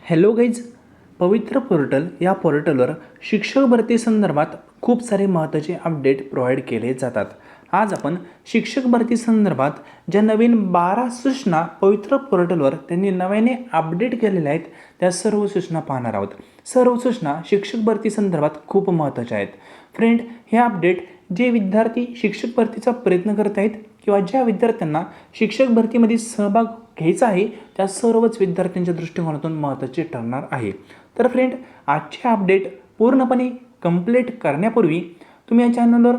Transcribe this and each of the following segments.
Hello guys, पवित्र portal या पोर्टलवर शिक्षक भरती संदर्भात खूप सारे महत्त्वाचे अपडेट प्रोव्हाइड केले जातात. आज आपण शिक्षक भरती संदर्भात ज्या नवीन 12 सूचना पवित्र पोर्टलवर त्यांनी नव्याने अपडेट केलेल्या आहेत त्या सर्व सूचना पाहणार आहोत. सर्व सूचना शिक्षक भरती संदर्भात खूप महत्त्वाच्या आहेत. फ्रेंड, हे अपडेट जे विद्यार्थी शिक्षक भरतीचा प्रयत्न करत आहेत किंवा ज्या विद्यार्थ्यांना शिक्षक भरतीमध्ये सहभाग घ्यायचा आहे त्या सर्वच विद्यार्थ्यांच्या दृष्टिकोनातून महत्त्वाचे ठरणार आहे. तर फ्रेंड, आजचे अपडेट पूर्णपणे कंप्लीट करण्यापूर्वी तुम्ही या चॅनलवर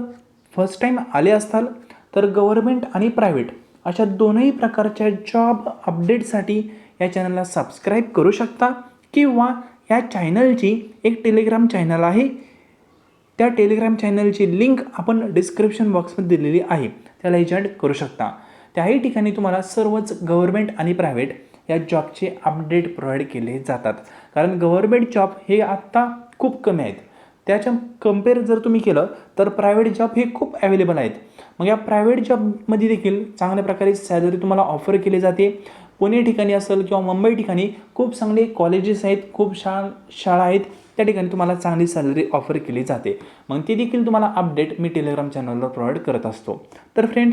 फर्स्ट टाईम आले असताल तर गव्हर्नमेंट आणि प्रायव्हेट अशा दोनही प्रकारच्या जॉब अपडेटसाठी या चॅनलला सबस्क्राईब करू शकता किंवा या चॅनलची एक टेलिग्राम चॅनल आहे, त्या टेलिग्राम चॅनलची लिंक आपण डिस्क्रिप्शन बॉक्समध्ये दिलेली आहे, त्याला जॉईन करू शकता. त्याही ठिकाणी तुम्हाला सर्वच गव्हर्नमेंट आणि प्रायव्हेट या जॉबचे अपडेट प्रोव्हाइड केले जातात. कारण गव्हर्नमेंट जॉब हे आत्ता खूप कमी आहेत, त्याच्या कम्पेअर जर तुम्ही केलं तर प्रायव्हेट जॉब हे खूप अवेलेबल आहेत. मग या प्रायव्हेट जॉबमध्ये देखील चांगल्या प्रकारे सॅलरी तुम्हाला ऑफर केली जाते. पुणे ठिकाणी असेल किंवा मुंबई ठिकाणी खूप चांगले कॉलेजेस आहेत, खूप शाळा आहेत, त्या ठिकाणी तुम्हाला चांगली सॅलरी ऑफर केली जाते. मग ती देखील तुम्हाला अपडेट मी टेलिग्राम चॅनलवर प्रोव्हाइड करत असतो. तर फ्रेंड,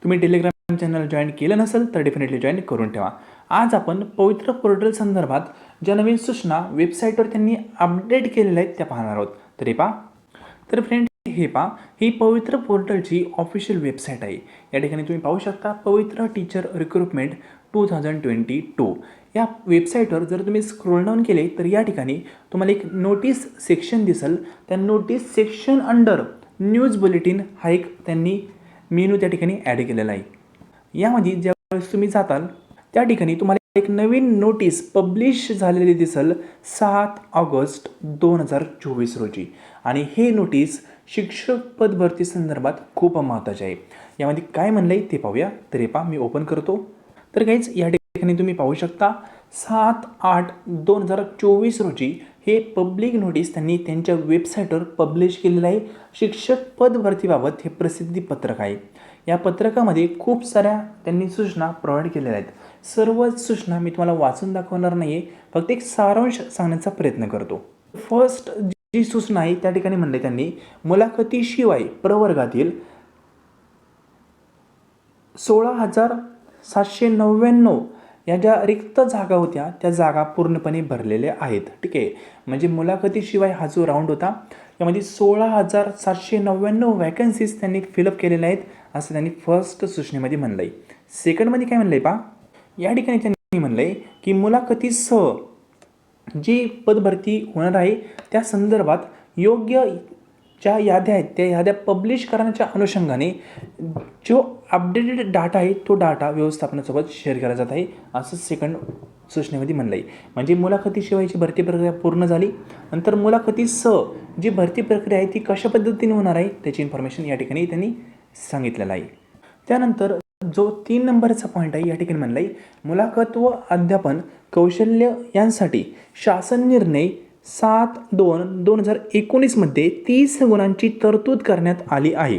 तुम्ही टेलिग्राम चॅनल जॉईन केलं नसेल तर डेफिनेटली जॉईन करून ठेवा. आज आपण पवित्र पोर्टल संदर्भात ज्या नवीन सूचना वेबसाईटवर त्यांनी अपडेट केलेल्या आहेत त्या पाहणार आहोत. तर हे पहा. तर फ्रेंड, हे पहा, ही पवित्र पोर्टलची ऑफिशियल वेबसाईट आहे. या ठिकाणी तुम्ही पाहू शकता पवित्र टीचर रिक्रुटमेंट 2022. या वेबसाईटवर जर तुम्ही स्क्रोल डाऊन केले तर या ठिकाणी तुम्हाला एक नोटीस सेक्शन दिसेल. त्या notice section under news bulletin हा एक त्यांनी मेनू त्या ठिकाणी ॲड केलेला आहे. यामध्ये ज्यावेळेस तुम्ही जाताल त्या ठिकाणी तुम्हाला एक नवीन नोटीस पब्लिश झालेली दिसेल 7 ऑगस्ट 2024 रोजी. आणि हे नोटीस शिक्षक पद भरती संदर्भात खूप महत्त्वाचे आहे. यामध्ये काय म्हणलं आहे ते पाहूया. तर हे पहा, मी ओपन करतो. तर काहीच या ठिकाणी तुम्ही पाहू शकता 7/8/2024 रोजी हे पब्लिक नोटीस त्यांनी त्यांच्या वेबसाईटवर पब्लिश केलेलं आहे. शिक्षक पद भरतीबाबत हे प्रसिद्धी पत्रक आहे. या पत्रकामध्ये खूप साऱ्या त्यांनी सूचना प्रोव्हाइड केलेल्या आहेत. सर्वच सूचना मी तुम्हाला वाचून दाखवणार नाही आहे, फक्त एक सारांश सांगण्याचा प्रयत्न करतो. फर्स्ट जी सूचना आहे त्या ठिकाणी म्हणले त्यांनी मुलाखतीशिवाय प्रवर्गातील 16,799 या ज्या रिक्त जागा होत्या त्या जागा पूर्णपणे भरलेल्या आहेत. ठीक आहे, म्हणजे मुलाखतीशिवाय हा जो राऊंड होता यामध्ये 16,799 वॅकन्सीज त्यांनी फिलअप केलेल्या आहेत असं त्यांनी फर्स्ट सूचनेमध्ये म्हणलं आहे. सेकंडमध्ये काय म्हणलं आहे पहा, या ठिकाणी त्यांनी म्हणलं आहे की मुलाखतीसह जी पदभरती होणार आहे त्या संदर्भात योग्य ज्या याद्या आहेत त्या याद्या पब्लिश करण्याच्या अनुषंगाने जो अपडेटेड डाटा आहे तो डाटा व्यवस्थापनासोबत शेअर केला जात आहे असं सेकंड सूचनेमध्ये म्हणलं आहे. म्हणजे मुलाखतीशिवायची भरती प्रक्रिया पूर्ण झाली, नंतर मुलाखतीसह जी भरती प्रक्रिया आहे ती कशा पद्धतीने होणार आहे त्याची इन्फॉर्मेशन या ठिकाणी त्यांनी सांगितलेलं आहे. त्यानंतर जो 3 नंबरचा पॉईंट आहे या ठिकाणी म्हणलं आहे मुलाखत व अध्यापन कौशल्य यांसाठी शासन निर्णय 7/2/2019 मध्ये 30 गुणांची तरतूद करण्यात आली आहे.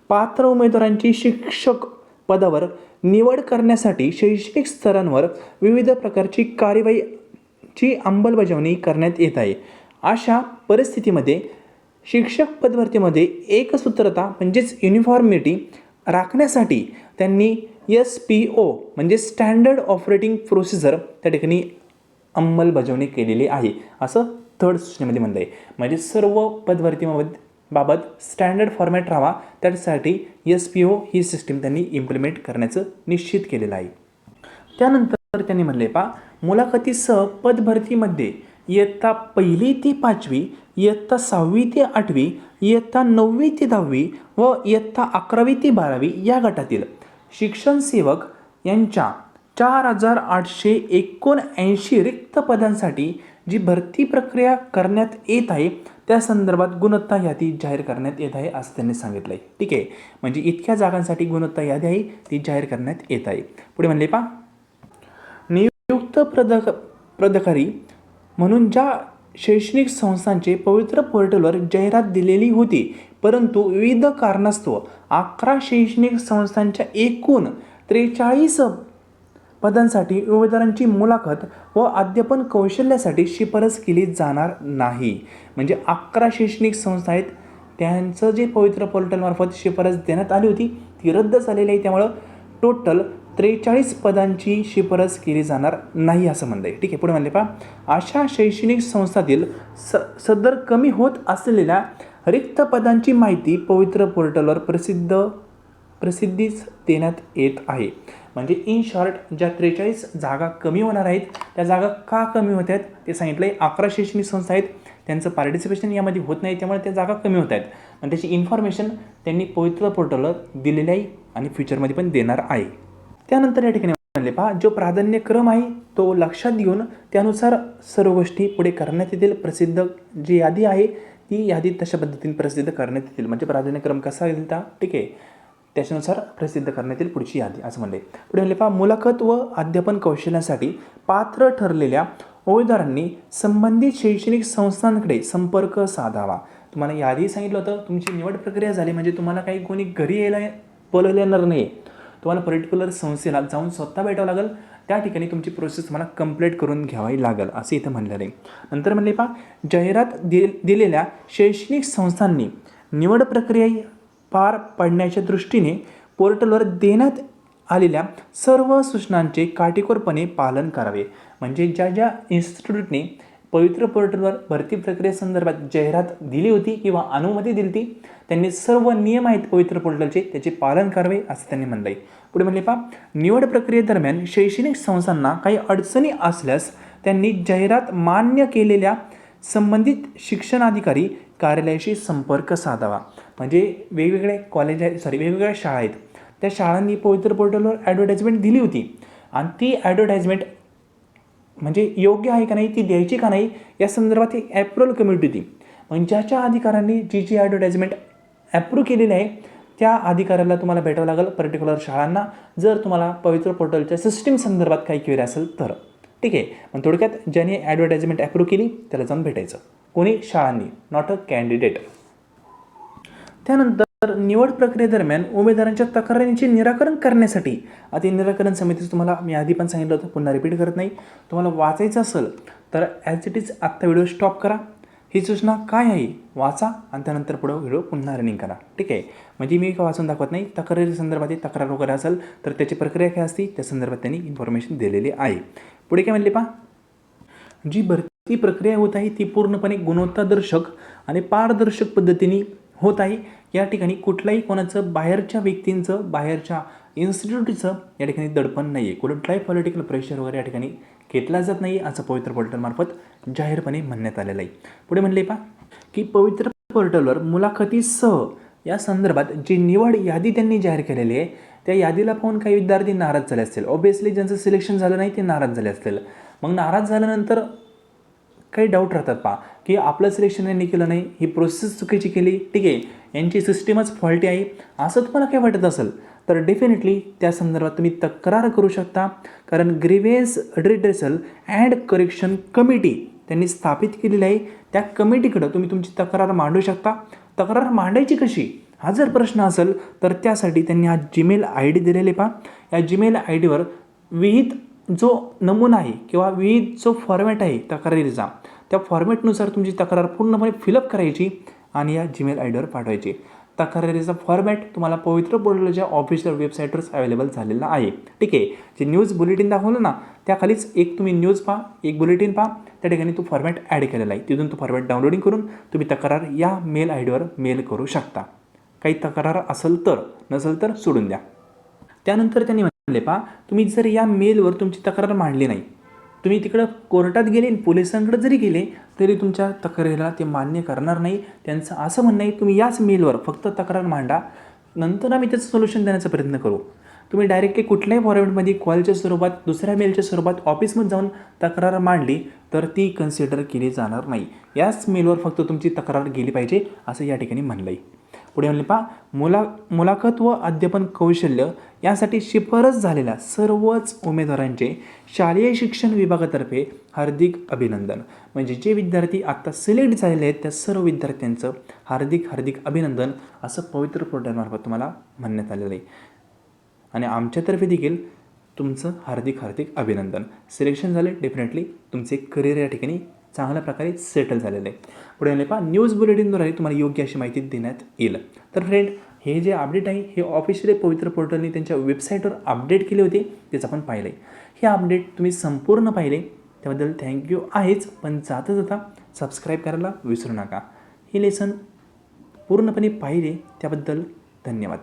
पात्र उमेदवारांची शिक्षक पदावर निवड करण्यासाठी शैक्षणिक स्तरांवर विविध प्रकारची कार्यवाहीची अंमलबजावणी करण्यात येत आहे. अशा परिस्थितीमध्ये शिक्षक पदभरतीमध्ये एकसूत्रता म्हणजेच युनिफॉर्मिटी राखण्यासाठी त्यांनी SPO म्हणजे स्टँडर्ड ऑपरेटिंग प्रोसिजर त्या ठिकाणी अंमलबजावणी केलेली आहे असं थर्ड सूचनेमध्ये म्हणलं आहे. म्हणजे सर्व पदभरतीबाबत स्टँडर्ड फॉर्मॅट राहावा त्यासाठी SPO ही सिस्टीम त्यांनी इम्प्लिमेंट करण्याचं निश्चित केलेलं आहे. त्यानंतर त्यांनी म्हणले पहा, मुलाखतीसह पदभरतीमध्ये इयत्ता 1ली ते 5वी, इयत्ता 6वी ते 8वी, इयत्ता 9वी ते 10वी व इयत्ता 11वी ते 12वी या गटातील शिक्षण सेवक यांच्या 4,879 रिक्त पदांसाठी जी भरती प्रक्रिया करण्यात येत आहे त्या संदर्भात गुणवत्ता यादी जाहीर करण्यात येत आहे असं त्यांनी सांगितलं आहे. ठीक आहे, म्हणजे इतक्या जागांसाठी गुणवत्ता यादी आहे ती जाहीर करण्यात येत आहे. पुढे म्हणले पहा, नियुक्त पदाधिकारी म्हणून ज्या शैक्षणिक संस्थांचे पवित्र पोर्टलवर जाहिरात दिलेली होती परंतु विविध कारणास्तव 11 शैक्षणिक संस्थांच्या एकूण 43 पदांसाठी उमेदवारांची मुलाखत व अध्यापन कौशल्यासाठी शिफारस केली जाणार नाही. म्हणजे 11 शैक्षणिक संस्था आहेत, त्यांचं जे पवित्र पोर्टलमार्फत शिफारस देण्यात आली होती ती रद्द झालेली आहे. त्यामुळं टोटल 43 पदांची शिफारस केली जाणार नाही असं म्हणलं आहे. ठीक आहे, पुढे म्हणले पहा, अशा शैक्षणिक संस्थातील सदर कमी होत असलेल्या रिक्त पदांची माहिती पवित्र पोर्टलवर प्रसिद्धीस देण्यात येत आहे. म्हणजे इन शॉर्ट, ज्या 43 जागा कमी होणार आहेत त्या जागा का कमी होत आहेत ते सांगितलं आहे. 11 शैक्षणिक संस्था आहेत, त्यांचं पार्टिसिपेशन यामध्ये होत नाही, त्यामुळे त्या जागा कमी होत आहेत आणि त्याची इन्फॉर्मेशन त्यांनी पवित्र पोर्टलवर दिलेली आहे आणि फ्युचरमध्ये पण देणार आहे. त्यानंतर या ठिकाणी म्हणले पहा, जो प्राधान्यक्रम आहे तो लक्षात घेऊन त्यानुसार सर्व गोष्टी पुढे करण्यात येतील. प्रसिद्ध जी यादी आहे ती यादी तशा पद्धतीने प्रसिद्ध करण्यात येतील. म्हणजे प्राधान्यक्रम कसा येईल त्या, ठीक आहे, त्याच्यानुसार प्रसिद्ध करण्यात येईल पुढची यादी असं म्हणले. पुढे म्हणले पहा, मुलाखत व अध्यापन कौशल्यासाठी पात्र ठरलेल्या उमेदवारांनी संबंधित शैक्षणिक संस्थांकडे संपर्क साधावा. तुम्हाला यादी सांगितलं होतं, तुमची निवड प्रक्रिया झाली म्हणजे तुम्हाला काही कोणी घरी यायला बोलवलं येणार नाही. तुम्हाला पर्टिक्युलर संस्थेला जाऊन स्वतः भेटावं लागेल. त्या ठिकाणी तुमची प्रोसेस तुम्हाला कंप्लीट करून घ्यावी लागेल असं इथं म्हणलेलं आहे. नंतर म्हणले पहा, जाहिरात दिलेल्या शैक्षणिक संस्थांनी निवड प्रक्रिया पार पाडण्याच्या दृष्टीने पोर्टलवर देण्यात आलेल्या सर्व सूचनांचे काटेकोरपणे पालन करावे. म्हणजे ज्या ज्या इन्स्टिट्यूटने पवित्र पोर्टलवर भरती प्रक्रियेसंदर्भात जाहिरात दिली होती किंवा अनुमती दिली होती त्यांनी सर्व नियम आहेत पवित्र पोर्टलचे त्याचे पालन करावे असं त्यांनी म्हणलं आहे. पुढे म्हणले पहा, निवड प्रक्रियेदरम्यान शैक्षणिक संस्थांना काही अडचणी असल्यास त्यांनी जाहिरात मान्य केलेल्या संबंधित शिक्षणाधिकारी कार्यालयाशी संपर्क साधावा. म्हणजे वेगवेगळ्या शाळा आहेत, त्या शाळांनी पवित्र पोर्टलवर ॲडव्हर्टाइजमेंट दिली होती आणि ती ॲडव्हर्टाइजमेंट म्हणजे योग्य आहे का नाही, ती द्यायची का नाही या संदर्भात एक ॲप्रुव्हल कमिटी होती. म्हणजे ज्याच्या अधिकाऱ्यांनी जी ॲडव्हर्टाइजमेंट ॲप्रूव्ह केलेली आहे त्या अधिकाऱ्याला तुम्हाला भेटावं लागेल पर्टिक्युलर शाळांना, जर तुम्हाला पवित्र पोर्टलच्या सिस्टीम संदर्भात काही क्वेरी असेल तर. ठीक आहे, पण थोडक्यात ज्याने ॲडव्हर्टाइजमेंट ॲप्रूव्ह केली त्याला जाऊन भेटायचं. कोणी? शाळांनी, नॉट अ कॅन्डिडेट. त्यानंतर निवड प्रक्रियेदरम्यान उमेदवारांच्या तक्रारींचे निराकरण करण्यासाठी, आता निराकरण समितीचं तुम्हाला मी आधी पण सांगितलं होतं, पुन्हा रिपीट करत नाही. तुम्हाला वाचायचं असेल तर ॲज इट इज आत्ता व्हिडिओ स्टॉप करा, ही सूचना काय आहे वाचा आणि त्यानंतर पुढं व्हिडिओ पुन्हा रनिंग करा. ठीक आहे, म्हणजे मी वाचून दाखवत नाही. तक्रारी संदर्भात तक्रार वगैरे असेल तर त्याची प्रक्रिया काय असते त्या संदर्भात त्यांनी इन्फॉर्मेशन दिलेली आहे. पुढे काय म्हणले पहा, जी भरती प्रक्रिया होत आहे ती पूर्णपणे गुणवत्तादर्शक आणि पारदर्शक पद्धतीने होत आहे. या ठिकाणी कुठलाही कोणाचं बाहेरच्या व्यक्तींचं, बाहेरच्या इन्स्टिट्यूटचं या ठिकाणी दडपण नाही आहे. कुठलाही पॉलिटिकल प्रेशर वगैरे या ठिकाणी घेतला जात नाही असं पवित्र पोर्टलमार्फत जाहीरपणे म्हणण्यात आलेलं आहे. पुढे म्हणले पहा की पवित्र पोर्टलवर मुलाखतीसह या संदर्भात जी निवड यादी त्यांनी जाहीर केलेली आहे त्या यादीला पाहून काही विद्यार्थी नाराज झाले असतील. ऑब्वियसली ज्यांचं सिलेक्शन झालं नाही ते नाराज झाले असतील. मग नाराज झाल्यानंतर काही डाऊट राहतात पहा की आपलं सिलेक्शन यांनी केलं नाही, ही प्रोसेस चुकीची केली, ठीक आहे, यांची सिस्टीमच फॉल्टी आहे असं तुम्हाला काय वाटत असेल तर डेफिनेटली त्या संदर्भात तुम्ही तक्रार करू शकता. कारण grievance redressal and correction committee त्यांनी स्थापित केलेली आहे. त्या कमिटीकडं तुम्ही तुमची तक्रार मांडू शकता. तक्रार मांडायची कशी हा जर प्रश्न असेल तर त्यासाठी त्यांनी हा जीमेल ID दिलेले पहा. या जीमेल IDवर विहित जो नमुना आहे किंवा विविध जो फॉर्मॅट आहे तक्रारीचा त्या फॉर्मॅटनुसार तुमची तक्रार पूर्णपणे फिलअप करायची आणि या जीमेल IDवर पाठवायची. तक्रारीचा फॉर्मॅट तुम्हाला पवित्र पोर्टलच्या ऑफिशियल वेबसाईटवरच अवेलेबल झालेला आहे. ठीक आहे, जे न्यूज बुलेटिन दाखवलं ना त्याखालीच एक तुम्ही न्यूज पहा, एक बुलेटिन पहा, त्या ठिकाणी तो फॉर्मॅट ॲड केलेला आहे. तिथून तो फॉर्मॅट डाउनलोडिंग करून तुम्ही तक्रार या मेल IDवर मेल करू शकता. काही तक्रार असेल तर, नसेल तर सोडून द्या. त्यानंतर त्यांनी म्हणले पहा, तुम्ही जर या मेलवर तुमची तक्रार मांडली नाही, तुम्ही तिकडं कोर्टात गेले पोलिसांकडे जरी गेले तरी तुमच्या तक्रारीला ते मान्य करणार नाही. त्यांचं असं म्हणणं आहे तुम्ही याच मेलवर फक्त तक्रार मांडा, नंतर आम्ही त्याचं सोल्युशन देण्याचा प्रयत्न करू. तुम्ही डायरेक्टली कुठल्याही फॉर्मॅटमध्ये कॉलच्या स्वरूपात, दुसऱ्या मेलच्या स्वरूपात ऑफिसमध्ये जाऊन तक्रार मांडली तर ती कन्सिडर केली जाणार नाही. याच मेलवर फक्त तुमची तक्रार गेली पाहिजे असं या ठिकाणी म्हणलं आहे. पुढे म्हणले पहा, मुलाखत व अध्यापन कौशल्य यासाठी शिफारस झालेल्या सर्वच उमेदवारांचे शालेय शिक्षण विभागातर्फे हार्दिक अभिनंदन. म्हणजे जे विद्यार्थी आत्ता सिलेक्ट झालेले आहेत त्या सर्व विद्यार्थ्यांचं हार्दिक अभिनंदन असं पवित्र पोर्टलमार्फत तुम्हाला म्हणण्यात आलेलं आहे. आणि आमच्यातर्फे देखील तुमचं हार्दिक हार्दिक अभिनंदन. सिलेक्शन झाले, डेफिनेटली तुमचे करिअर या ठिकाणी चांगल्या प्रकारे सेटल झालेलं आहे. पुढे आले पहा, न्यूज बुलेटिनद्वारे तुम्हाला योग्य अशी माहिती देण्यात येईल. तर फ्रेंड, हे जे अपडेट आहे हे ऑफिशियली पवित्र पोर्टलने त्यांच्या वेबसाईटवर अपडेट केले होते, तेच आपण पाहिलं आहे. हे अपडेट तुम्ही संपूर्ण पाहिले त्याबद्दल थँक्यू आहेच, पण जाता जाता सबस्क्राईब करायला विसरू नका. हे लेसन पूर्णपणे पाहिले त्याबद्दल धन्यवाद.